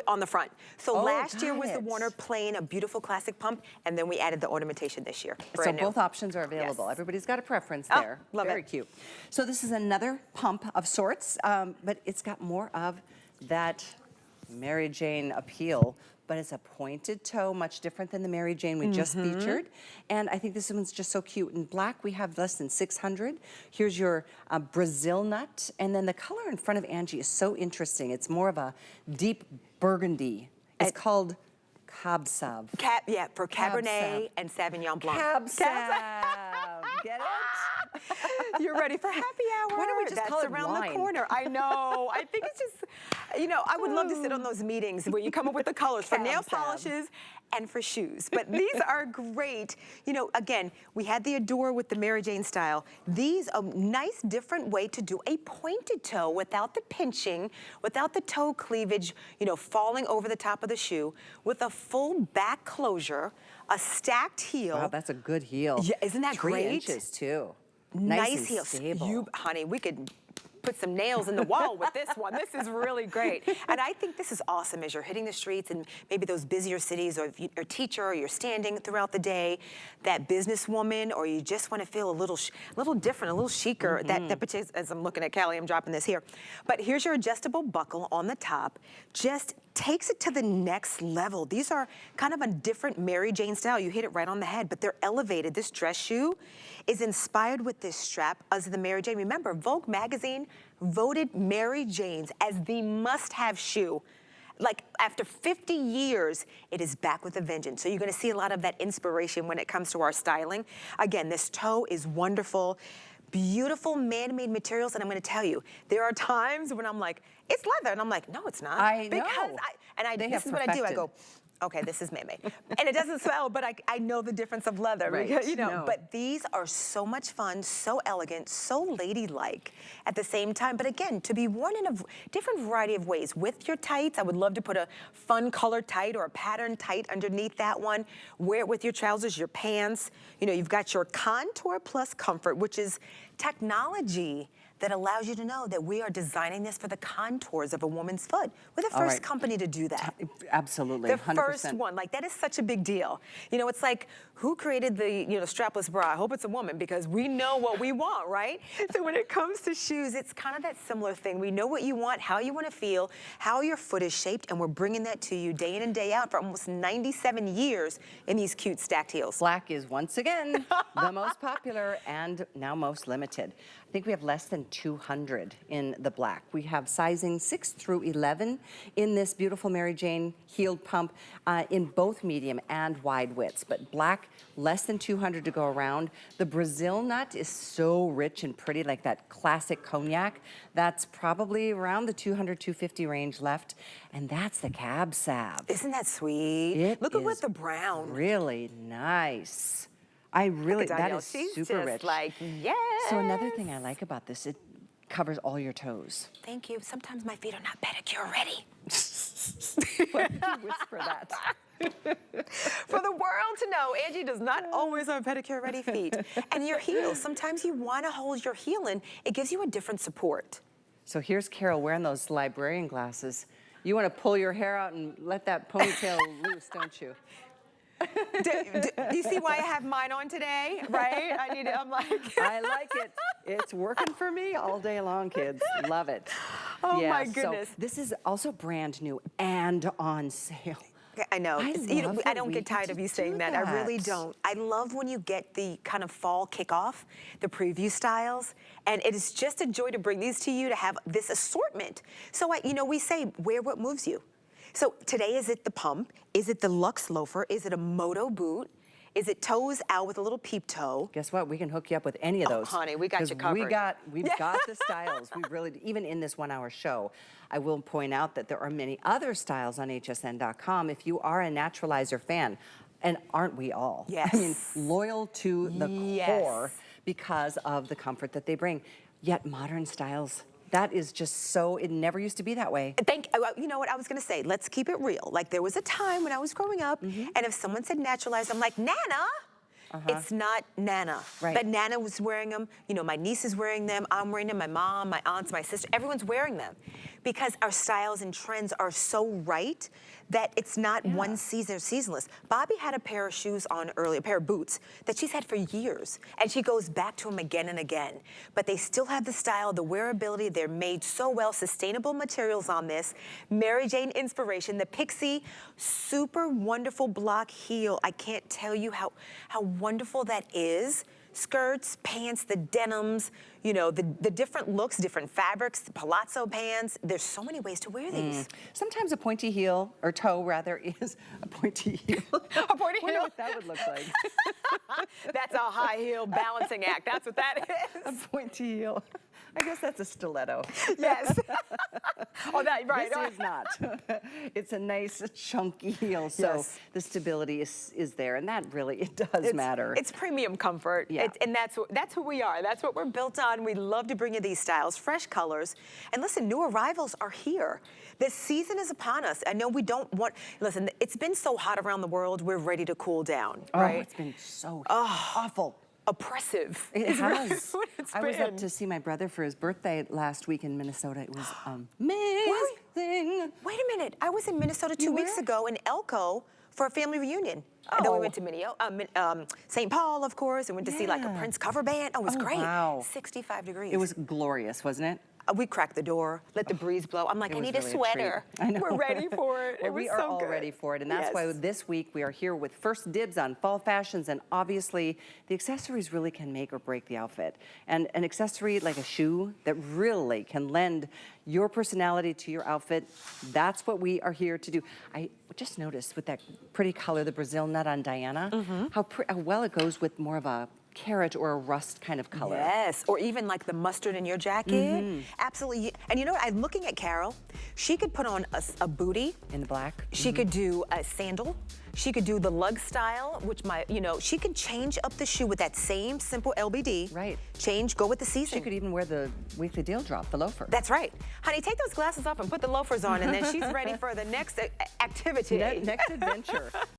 On the front. So last year was the it. Warner plain, a beautiful classic pump, and then we added the ornamentation this year. So Brand new. both options are available. Yes. Everybody's got a preference Oh, there. love Very it. cute. So this is another pump of sorts, but it's got more of that Mary Jane appeal, but it's a pointed toe, much different than the Mary Jane we just featured. And I think this one's just so cute. In black, we have less than 600. Here's your Brazil nut. And then the color in front of Angie is so interesting. It's more of a deep burgundy. It's called Cab Sauv. Yeah, for Cab Cabernet Sauv. and Sauvignon Blanc. Cab Sauv. Get it? You're ready for happy hour. Why don't we just That's call it around wine? the corner. I know. I think it's just, you know, I would love to sit on those meetings where you come up with the colors for Cab nail Sauv. polishes and for shoes. But these are great. You know, again, we had the Adore with the Mary Jane style. These a nice different way to do a pointed toe without the pinching, without the toe cleavage, you know, falling over the top of the shoe, with a full back closure, a stacked heel. Wow, that's a good heel. Yeah, isn't that 3 great? inches too. Nice and heels. stable. Honey, we could put some nails in the wall with this one. This is really great. And I think this is awesome as you're hitting the streets and maybe those busier cities, or if you're a teacher or you're standing throughout the day, that businesswoman, or you just want to feel a little different, a little chicer. That particular, as I'm looking at Callie, I'm dropping this here. But here's your adjustable buckle on the top. Just takes it to the next level. These are kind of a different Mary Jane style. You hit it right on the head, but they're elevated. This dress shoe is inspired with this strap as the Mary Jane. Remember, Vogue magazine voted Mary Jane's as the must-have shoe. Like after 50 years, it is back with a vengeance. So you're gonna see a lot of that inspiration when it comes to our styling. Again, this toe is wonderful. Beautiful man-made materials, and I'm gonna tell you, there are times when I'm like, it's leather, and I'm like, no, it's not. I know. This is what I do, I go, okay, this is man-made. And it doesn't smell, but I know the difference of leather, Right. because, you know. No. But these are so much fun, so elegant, so ladylike at the same time. But again, to be worn in a different variety of ways. With your tights, I would love to put a fun color tight or a pattern tight underneath that one. Wear it with your trousers, your pants. You know, you've got your Contour Plus Comfort, which is technology that allows you to know that we are designing this for the contours of a woman's foot. We're the first company to do that. Absolutely, The 100%. first one, like that is such a big deal. You know, it's like, who created the, you know, strapless bra? I hope it's a woman, because we know what we want, right? So when it comes to shoes, it's kind of that similar thing. We know what you want, how you want to feel, how your foot is shaped, and we're bringing that to you day in and day out for almost 97 years in these cute stacked heels. Black is once again the most popular and now most limited. I think we have less than 200 in the black. We have sizing 6 through 11 in this beautiful Mary Jane heeled pump in both medium and wide widths, but black, less than 200 to go around. The Brazil nut is so rich and pretty, like that classic cognac. That's probably around the 200, 250 range left, and that's the Cab Sauv. Isn't that sweet? Look at what the brown. Really nice. I really, that is She's super just rich. like, yes. So another thing I like about this, it covers all your toes. Thank you. Sometimes my feet are not pedicure ready. Why did you whisper that? For the world to know, Angie does not always have pedicure ready feet. And your heels, sometimes you want to hold your heel in. It gives you a different support. So here's Carol wearing those librarian glasses. You want to pull your hair out and let that ponytail loose, don't you? Do you see why I have mine on today, right? I'm like. I like it. It's working for me all day long, kids. Love it. Oh yeah, my goodness. So this is also brand new and on sale. I know. I don't get tired of you saying that. I really don't. I love when you get the kind of fall kickoff, the preview styles, and it is just a joy to bring these to you, to have this assortment. So, you know, we say, wear what moves you. So today, is it the pump? Is it the luxe loafer? Is it a moto boot? Is it toes out with a little peep toe? Guess what? We can hook you up with any of those. Honey, we got you covered. We've got the styles. We really, even in this 1 hour show, I will point out that there are many other styles on hsn.com. If you are a Naturalizer fan, and aren't we all? Yes. I mean, loyal to the core because of the comfort that they bring. Yet modern styles, that is just so, it never used to be that way. You know what I was gonna say, let's keep it real. Like, there was a time when I was growing up, and if someone said Naturalizer, I'm like, Nana? It's not Nana. Right. But Nana was wearing them, you know, my niece is wearing them, I'm wearing them, my mom, my aunts, my sister, everyone's wearing them. because our styles and trends are so right that it's not one season or seasonless. Bobby had a pair of shoes on earlier, a pair of boots that she's had for years, and she goes back to them again and again. But they still have the style, the wearability. They're made so well. Sustainable materials on this. Mary Janeinspired, the Pixie, super wonderful block heel. I can't tell you how wonderful that is. Skirts, pants, the denims, you know, the different looks, different fabrics, palazzo pants. There's so many ways to wear these. Sometimes a pointy heel, or toe rather, is a pointy heel. A pointy I wonder heel? what that would look like. That's a high heel balancing act. That's what that A is. pointy heel. I guess that's a stiletto. Yes. Oh, that, right. This is not. It's a nice chunky heel, so Yes. the stability is there, and that really, it does matter. It's premium comfort, Yeah. and that's who we are. That's what we're built on. We love to bring you these styles, fresh colors. And listen, new arrivals are here. This season is upon us. I know we don't want, listen, it's been so hot around the world, we're ready to cool down, right? Oh, it's been so awful. Oppressive. It is really has. what it's I was up been. to see my brother for his birthday last week in Minnesota. It was amazing. Wait a minute. I was in Minnesota 2 weeks were? ago in Elko for a family reunion. And then we Oh. went to St. Paul, of course, and went to see like a Yeah. Prince cover band. Oh, it was Oh, great. wow. 65 degrees. It was glorious, wasn't it? We cracked the door, let the breeze blow. I'm like, It I was need really a sweater. treat. I know. We're ready for it. Well, It was we are so all good. ready for it, and that's why Yes. this week we are here with first dibs on fall fashions, and obviously the accessories really can make or break the outfit. And an accessory like a shoe that really can lend your personality to your outfit, that's what we are here to do. I just noticed with that pretty color, the Brazil nut on Diana, how well it goes with more of a carrot or a rust kind of color. Yes, or even like the mustard in your jacket. Absolutely. And you know what? I'm looking at Carol. She could put on a bootie. In the black. She could do a sandal. She could do the lug style, which she could change up the shoe with that same simple LBD. Right. Change, go with the season. She could even wear the weekly deal drop, the loafer. That's right. Honey, take those glasses off and put the loafers on, and then she's ready for the next activity. Next adventure.